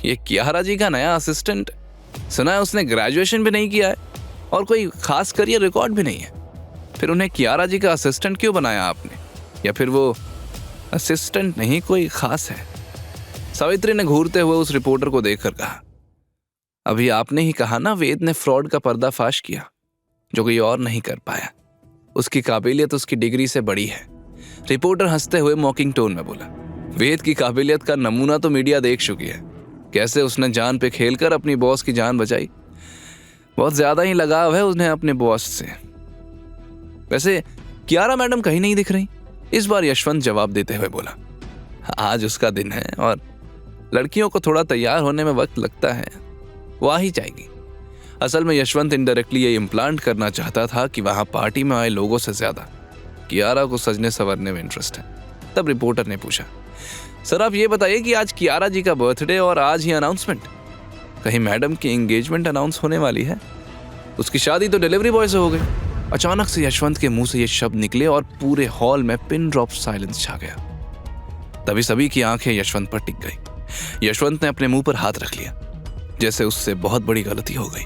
ये कियारा जी का नया असिस्टेंट, सुना है उसने ग्रेजुएशन भी नहीं किया है और कोई खास करियर रिकॉर्ड भी नहीं है। फिर उन्हें कियारा जी का असिस्टेंट क्यों बनाया आपने? या फिर वो असिस्टेंट नहीं कोई खास है? सावित्री ने घूरते हुए उस रिपोर्टर को देखकर कहा, अभी आपने ही कहा ना वेद ने फ्रॉड का पर्दाफाश किया जो कोई और नहीं कर पाया। उसकी काबिलियत उसकी डिग्री से बड़ी है। रिपोर्टर हंसते हुए मॉकिंग टोन में बोला, वेद की काबिलियत का नमूना तो मीडिया देख चुकी है। कैसे उसने जान पे खेलकर अपनी बॉस की जान बचाई। बहुत ज्यादा ही लगाव है उन्हें अपने बॉस से। वैसे कियारा मैडम कहीं नहीं दिख रही। इस बार यशवंत जवाब देते हुए बोला, आज उसका दिन है और लड़कियों को थोड़ा तैयार होने में वक्त लगता है, वो आ ही जाएगी। असल में यशवंत इनडायरेक्टली ये इम्प्लांट करना चाहता था कि वहां पार्टी में आए लोगों से ज्यादा कियारा को सजने संवरने में इंटरेस्ट है। तब रिपोर्टर ने पूछा, सर आप ये बताइए कि आज कियारा जी का बर्थडे और आज ही अनाउंसमेंट, कहीं मैडम की एंगेजमेंट अनाउंस होने वाली है? उसकी शादी तो डिलीवरी बॉय से हो गई। अचानक से यशवंत के मुंह से ये शब्द निकले और पूरे हॉल में पिन ड्रॉप साइलेंस छा गया। तभी सभी की आंखें यशवंत पर टिक गई। यशवंत ने अपने मुंह पर हाथ रख लिया, जैसे उससे बहुत बड़ी गलती हो गई।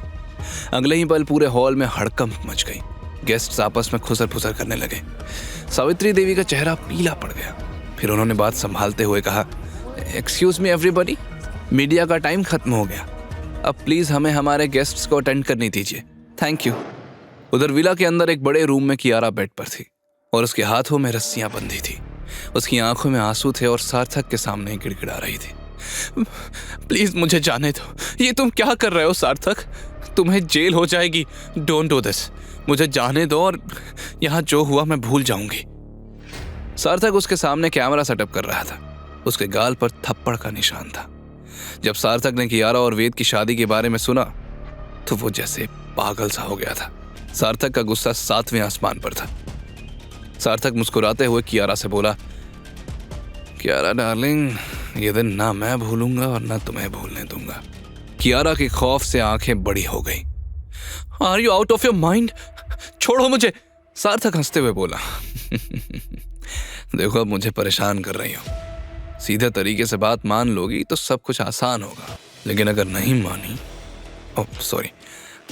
अगले ही पल पूरे हॉल में हड़कंप मच गई। गेस्ट्स आपस में खुसर फुसर करने लगे। सावित्री देवी का चेहरा पीला पड़ गया। फिर उन्होंने बात संभालते हुए कहा, एक्सक्यूज मी एवरीबॉडी, मीडिया का टाइम खत्म हो गया। अब प्लीज हमें हमारे गेस्ट्स को अटेंड करने दीजिए, थैंक यू। उधर विला के अंदर एक बड़े रूम में कियारा बेड पर थी और उसके हाथों में रस्सियां बंधी थी। उसकी आंखों में आंसू थे और सार्थक के सामने गिड़गिड़ा रही थी। प्लीज मुझे जाने दो, ये तुम क्या कर रहे हो सार्थक? तुम्हें जेल हो जाएगी। डोंट डू दिस, मुझे जाने दो और यहाँ जो हुआ मैं भूल जाऊंगी। सार्थक उसके सामने कैमरा सेटअप कर रहा था। उसके गाल पर थप्पड़ का निशान था। जब सार्थक ने कियारा और वेद की शादी के बारे में सुना तो वो जैसे पागल सा हो गया था। सार्थक का गुस्सा 7वें आसमान पर था। सार्थक मुस्कुराते हुए कियारा से बोला, कियारा डार्लिंग, ये दिन ना मैं भूलूंगा और ना तुम्हें भूलने दूंगा। कियारा की खौफ से आंखें बड़ी हो गई। Are you out of your mind? छोड़ो मुझे, सार्थक हंसते हुए बोला। देखो अब मुझे परेशान कर रही हो। सीधे तरीके से बात मान लोगी तो सब कुछ आसान होगा, लेकिन अगर नहीं मानी, ओह सॉरी,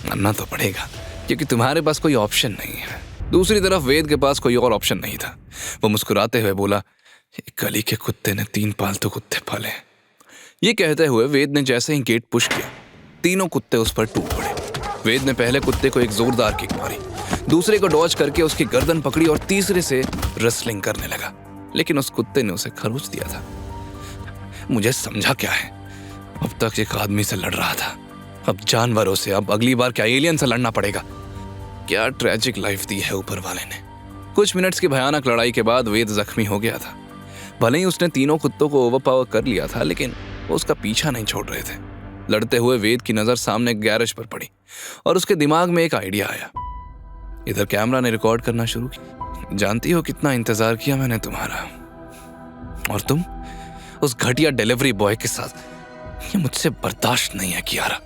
मानना तो पड़ेगा क्योंकि तुम्हारे पास कोई ऑप्शन नहीं है। दूसरी तरफ वेद के पास कोई और ऑप्शन नहीं था। वो मुस्कुराते हुए बोला, गली के कुत्ते ने 3 पालतू कुत्ते पाले। ये कहते हुए वेद ने जैसे ही गेट पुश किया, तीनों कुत्ते उस पर टूट पड़े। वेद ने पहले कुत्ते को एक जोरदार किक मारी, दूसरे को डॉज करके उसकी गर्दन पकड़ी और तीसरे से रेसलिंग करने लगा, लेकिन उस कुत्ते ने उसे खरोच दिया था। मुझे समझा क्या है, अब तक एक आदमी से लड़ रहा था, अब जानवरों से, अब अगली बार क्या एलियन से लड़ना पड़ेगा। क्या ट्रेजिक लाइफ दी है ऊपर वाले ने। कुछ मिनट्स की भयानक लड़ाई के बाद वेद जख्मी हो गया था। भले ही उसने तीनों कुत्तों को ओवरपावर कर लिया था, लेकिन वो उसका पीछा नहीं छोड़ रहे थे। लड़ते हुए वेद की नजर सामने गैरेज पर पड़ी और उसके दिमाग में एक आइडिया आया। इधर कैमरा ने रिकॉर्ड करना शुरू किया। जानती हो कितना इंतजार किया मैंने तुम्हारा, और तुम उस घटिया डिलीवरी बॉय के साथ। ये मुझसे बर्दाश्त नहीं है कियारा,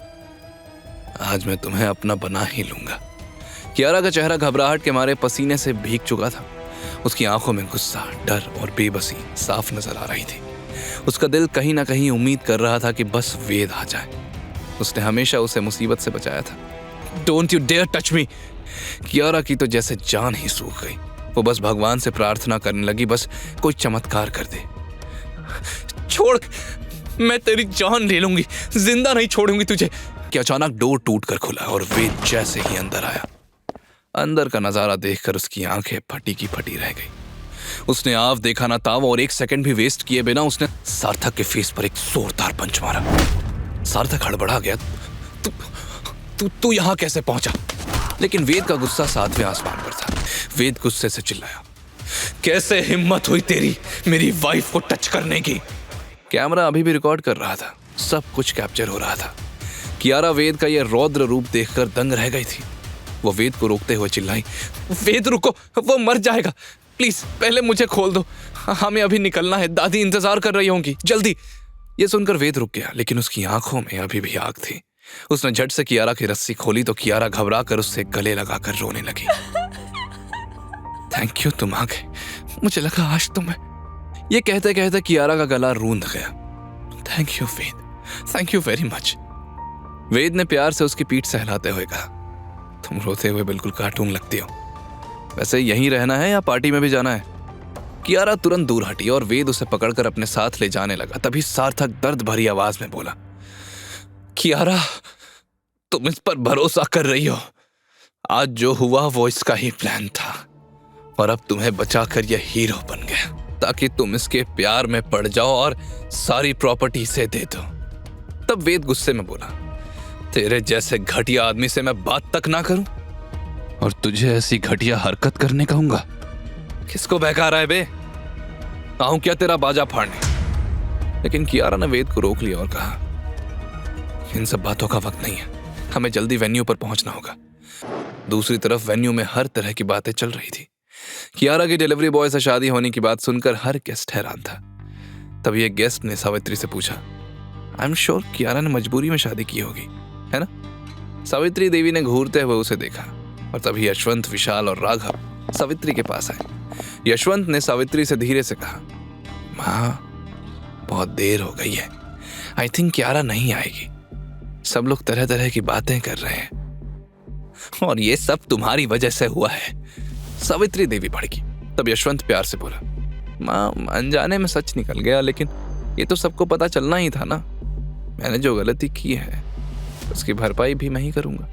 आज मैं तुम्हें अपना बना ही लूंगा। कियारा का चेहरा घबराहट के मारे पसीने से भीग चुका था। उसकी आंखों में गुस्सा, डर और बेबसी साफ नजर आ रही थी। उसका दिल कहीं ना कहीं उम्मीद कर रहा था कि बस वेद आ जाए। उसने हमेशा उसे मुसीबत से बचाया था। Don't you dare touch me. Kiara की तो जैसे जान ही सूख गई। वो बस भगवान से प्रार्थना करने लगी, बस कोई चमत्कार कर दे। छोड़, मैं तेरी जान ले लूंगी, जिंदा नहीं छोड़ूंगी तुझे। कि अचानक डोर टूटकर खुला और वेद जैसे ही अंदर आया। अंदर का नजारा देखकर उसकी आंखें फटी की फटी रह गई। उसने आव देखा ना ताव और 1 सेकंड भी वेस्ट किए बिना उसने सार्थक के फेस पर एक जोरदार पंच मारा। सार्थक हड़बड़ा गया। तू यहां कैसे पहुंचा? लेकिन वेद का गुस्सा 7वें आसमान पर था। वेद गुस्से से चिल्लाया, कैसे हिम्मत हुई तेरी मेरी वाइफ को टच करने की? कैमरा अभी भी रिकॉर्ड कर रहा था, सब कुछ कैप्चर हो रहा था। कियारा वेद का यह रौद्र रूप देखकर दंग रह गई थी। वो वेद को रोकते हुए चिल्लाई, वेद रुको, वो मर जाएगा, प्लीज पहले मुझे खोल दो, हमें अभी निकलना है, दादी इंतजार कर रही होंगी, जल्दी। ये सुनकर वेद रुक गया, लेकिन उसकी आंखों में अभी भी आग थी। उसने झट से कियारा की रस्सी खोली तो कियारा घबरा कर उससे गले लगाकर रोने लगी। थैंक यू, तुम आ गए, मुझे लगा आज तुम्हें। ये कहते कहते कियारा का गला रूंध गया। Thank you Ved, thank you very much. Ved ने प्यार से उसकी पीठ सहलाते हुए कहा, तुम रोते हुए बिल्कुल कार्टून लगती हो। वैसे यहीं रहना है या पार्टी में भी जाना है? कियारा तुरंत दूर हटी और वेद उसे पकड़कर अपने साथ ले जाने लगा। तभी सार्थक दर्द भरी आवाज में बोला, कियारा, तुम इस पर भरोसा कर रही हो। आज जो हुआ वो इसका ही प्लान था और अब तुम्हें बचाकर यह हीरो बन गया ताकि तुम इसके प्यार में पड़ जाओ और सारी प्रॉपर्टी से दे दो। तब वेद गुस्से में बोला, तेरे जैसे घटिया आदमी से मैं बात तक ना करूं और तुझे ऐसी घटिया हरकत करने कहूंगा? किसको बहका रहा है बे? आऊं क्या तेरा बाजा फाड़ने? लेकिन कियारा ने वेद को रोक लिया और कहा, इन सब बातों का वक्त नहीं है, हमें जल्दी वेन्यू पर पहुंचना होगा। दूसरी तरफ वेन्यू में हर तरह की बातें चल रही थी। कियारा की डिलीवरी बॉय से शादी होने की बात सुनकर हर गेस्ट हैरान था। तभी एक गेस्ट ने सावित्री से पूछा, आई एम श्योर कियारा ने मजबूरी में शादी की होगी, है ना? सावित्री देवी ने घूरते हुए उसे देखा और तभी यशवंत, विशाल और राघव सावित्री के पास आए। यशवंत ने सावित्री से धीरे से कहा, माँ, बहुत देर हो गई है, आई थिंक कियारा नहीं आएगी। सब लोग तरह तरह की बातें कर रहे हैं और ये सब तुम्हारी वजह से हुआ है। सावित्री देवी भड़की। तब यशवंत प्यार से बोला, माँ, अनजाने में सच निकल गया, लेकिन ये तो सबको पता चलना ही था ना। मैंने जो गलती की है उसकी भरपाई भी मैं ही करूंगा।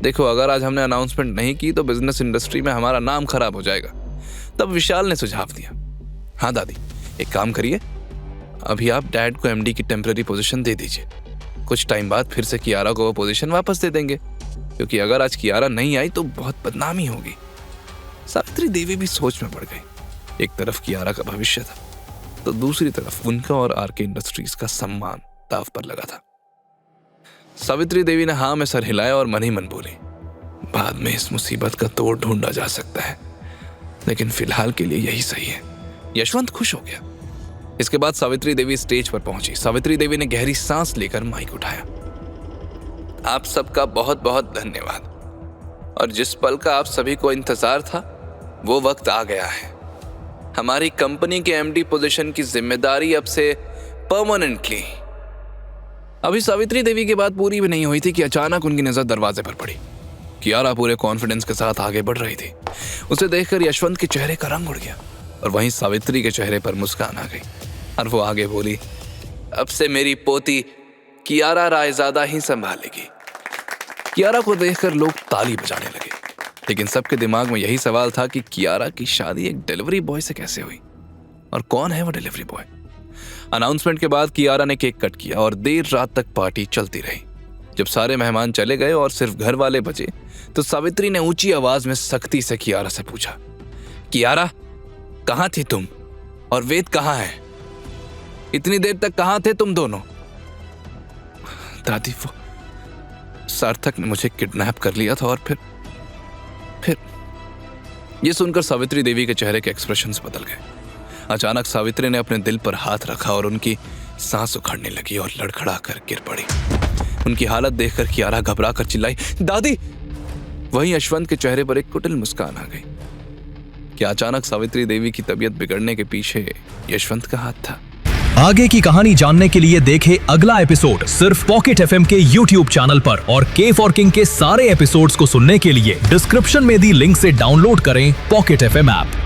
देखो, अगर आज हमने अनाउंसमेंट नहीं की तो बिजनेस इंडस्ट्री में हमारा नाम खराब हो जाएगा। तब विशाल ने सुझाव दिया, हाँ दादी, एक काम करिए, अभी आप डैड को एमडी की टेम्पररी पोजीशन दे दीजिए। कुछ टाइम बाद फिर से कियारा को वो पोजीशन वापस दे देंगे, क्योंकि अगर आज कियारा नहीं आई तो बहुत बदनामी होगी। सावित्री देवी भी सोच में पड़ गई। एक तरफ कियारा का भविष्य था तो दूसरी तरफ उनका और आरके इंडस्ट्रीज का सम्मान दांव पर लगा था। सावित्री देवी ने हाँ में सर हिलाया और मन ही मन बोली, बाद में इस मुसीबत का तोड़ ढूंढा जा सकता है, लेकिन फिलहाल के लिए यही सही है। यशवंत खुश हो गया। इसके बाद सावित्री देवी स्टेज पर पहुंची। सावित्री देवी ने गहरी सांस लेकर माइक उठाया, आप सबका बहुत बहुत धन्यवाद, और जिस पल का आप सभी को इंतजार था वो वक्त आ गया है। हमारी कंपनी के एमडी पोजीशन की जिम्मेदारी अब से परमानेंटली। अभी सावित्री देवी की बात पूरी भी नहीं हुई थी कि अचानक उनकी नजर दरवाजे पर पड़ी। कियारा पूरे कॉन्फिडेंस के साथ आगे बढ़ रही थी। उसे देखकर यशवंत के चेहरे का रंग उड़ गया और वहीं सावित्री के चेहरे पर मुस्कान आ गई और वो आगे बोली, अब से मेरी पोती कियारा रायजादा ही संभालेगी। कियारा को देखकर लोग ताली बजाने लगे, लेकिन सबके दिमाग में यही सवाल था कि कियारा की शादी एक डिलीवरी बॉय से कैसे हुई और कौन है वो डिलीवरी बॉय। अनाउंसमेंट के बाद कियारा ने केक कट किया और देर रात तक पार्टी चलती रही। जब सारे मेहमान चले गए और सिर्फ घर वाले बचे तो सावित्री ने ऊंची आवाज में सख्ती से कियारा से पूछा, कियारा, कहाँ थी तुम और वेद कहाँ है? इतनी देर तक कहाँ थे तुम दोनों? दादी, वो सार्थक ने मुझे किडनैप कर लिया था और फिर ये सुनकर सावित्री देवी के चेहरे के एक्सप्रेशंस बदल गए। अचानक सावित्री ने अपने दिल पर हाथ रखा और उनकी सांस उखड़ने लगी और लड़खड़ा कर गिर पड़ी। उनकी हालत देखकर कियारा घबरा कर चिल्लाई, दादी। वहीं यशवंत के चेहरे पर एक कुटिल मुस्कान आ गई। क्या अचानक सावित्री देवी की तबीयत बिगड़ने के पीछे यशवंत का हाथ था? आगे की कहानी जानने के लिए देखें अगला एपिसोड सिर्फ पॉकेट एफएम के YouTube चैनल पर, और के फॉर किंग के सारे एपिसोड्स को सुनने के लिए डिस्क्रिप्शन में दी लिंक से डाउनलोड करें पॉकेट एफएम ऐप।